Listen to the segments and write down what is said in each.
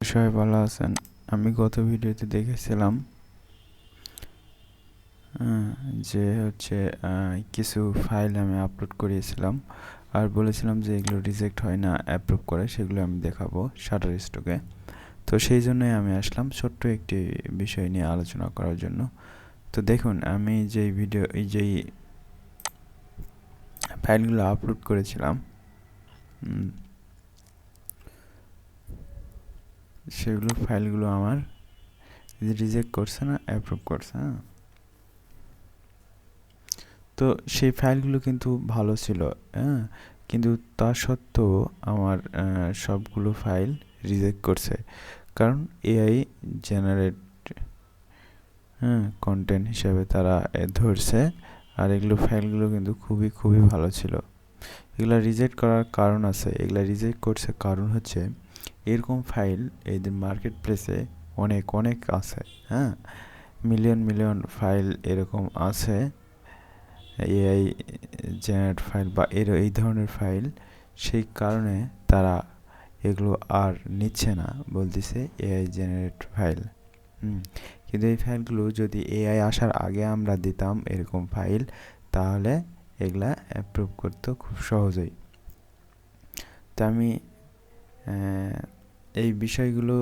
সবাই ভালো আছেন। আমি গত ভিডিওতে দেখেছিলাম যে কিছু ফাইল আমি আপলোড করিয়েছিলাম আর বলেছিলাম যে এগুলো রিজেক্ট হয় না, অ্যাপ্রুভ করে, সেগুলো আমি দেখাবো শাটারস্টকে। তো সেই জন্যই আমি আসলাম ছোট্ট একটি বিষয় নিয়ে আলোচনা করার জন্য। তো দেখুন, আমি যেই ফাইলগুলো আপলোড করেছিলাম সেগুলো ফাইলগুলো আমার রিজেক্ট করছে না, অ্যাপ্রুভ করছে। তো সেই ফাইলগুলো কিন্তু ভালো ছিল, কিন্তু তা সত্ত্বেও আমার সবগুলো ফাইল রিজেক্ট করছে, কারণ এআই জেনারেট কন্টেন্ট হিসাবে তারা ধরছে। আর এগুলো ফাইলগুলো কিন্তু খুবই ভালো ছিল। এগুলা রিজেক্ট করার কারণ আছে। এগুলা রিজেক্ট করছে কারণ হচ্ছে এরকম ফাইল এদের মার্কেট প্লেসে অনেক আছে। মিলিয়ন ফাইল এরকম আছে, এআই জেনারেট ফাইল বা এই ধরনের ফাইল। সেই কারণে তারা এগুলো আর নিচ্ছে না, বলতেছে এআই জেনারেট ফাইল। কিন্তু এই ফাইলগুলো যদি এআই আসার আগে আমরা দিতাম এরকম ফাইল, তাহলে এগুলা অ্যাপ্রুভ করতো খুব সহজেই। তো আমি এই বিষয়গুলো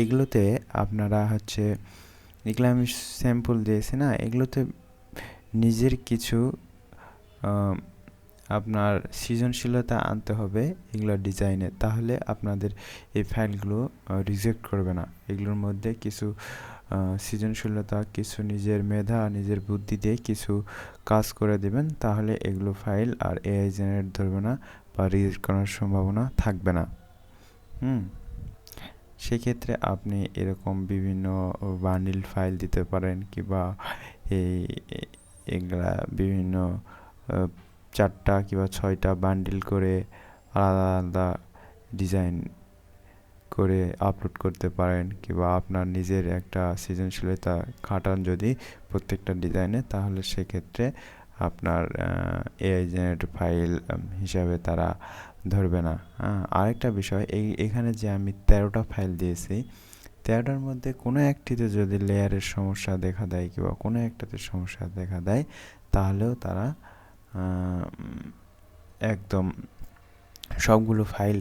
এগুলোতে আপনারা এগুলো আমি স্যাম্পল দিয়েছি না, এগুলোতে নিজের কিছু আপনার সৃজনশীলতা আনতে হবে এগুলো ডিজাইনে, তাহলে আপনাদের এই ফাইলগুলো রিজেক্ট করবে না। এগুলোর মধ্যে কিছু সৃজনশীলতা, কিছু নিজের মেধা, নিজের বুদ্ধি দিয়ে কিছু কাজ করে দেবেন, তাহলে এগুলো ফাইল আর এআই জেনারেট ধরবে না বা রিজেক্ট করার সম্ভাবনা থাকবে না। সেক্ষেত্রে আপনি এরকম বিভিন্ন বান্ডিল ফাইল দিতে পারেন, কিংবা এগুলা বিভিন্ন 4টা কিংবা 6টা বান্ডিল করে আলাদা ডিজাইন করে আপলোড করতে পারেন, কিংবা আপনার নিজের একটা সৃজনশীলতা খাটান যদি প্রত্যেকটা ডিজাইনে, তাহলে সেক্ষেত্রে আপনার এআই জেনারেটেড ফাইল হিসাবে তারা ধরবে না। আরেকটা বিষয়, এখানে যে আমি 13টা ফাইল দিয়েছি, 13টার মধ্যে কোনো একটিতে যদি লেয়ারের সমস্যা দেখা দেয় কিংবা কোনো একটাতে সমস্যা দেখা দেয়, তাহলেও তারা একদম সবগুলো ফাইল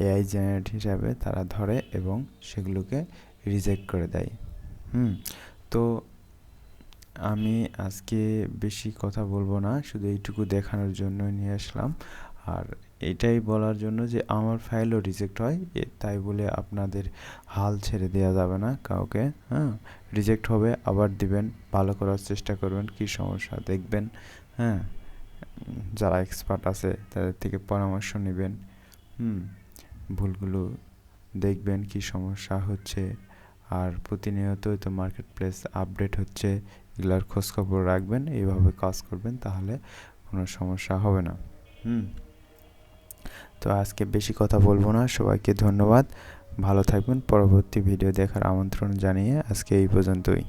এআই জেনারেট হিসাবে তারা ধরে এবং সেগুলোকে রিজেক্ট করে দেয়। তো আমি আজকে বেশি কথা বলবো না, শুধু এইটুকু দেখানোর জন্যই নিয়ে আসলাম। আর এটাই বলার জন্য যে আমার ফাইলও রিজেক্ট হয়, তাই বলে আপনাদের হাল ছেড়ে দেওয়া যাবে না কাউকে। রিজেক্ট হবে, আবার দিবেন, ভালো করার চেষ্টা করবেন, কি সমস্যা দেখবেন। যারা এক্সপার্ট আছে তাদের থেকে পরামর্শ নেবেন। ভুলগুলো দেখবেন কি সমস্যা হচ্ছে। আর প্রতিনিয়তই তো মার্কেট প্লেস আপডেট হচ্ছে, এগুলার খোঁজখবর রাখবেন, এইভাবে কাজ করবেন, তাহলে কোনো সমস্যা হবে না। তো আজকে বেশি কথা বলবো না, সবাইকে ধন্যবাদ, ভালো থাকবেন। পরবর্তী ভিডিও দেখার আমন্ত্রণ জানিয়ে আজকে এই পর্যন্তই।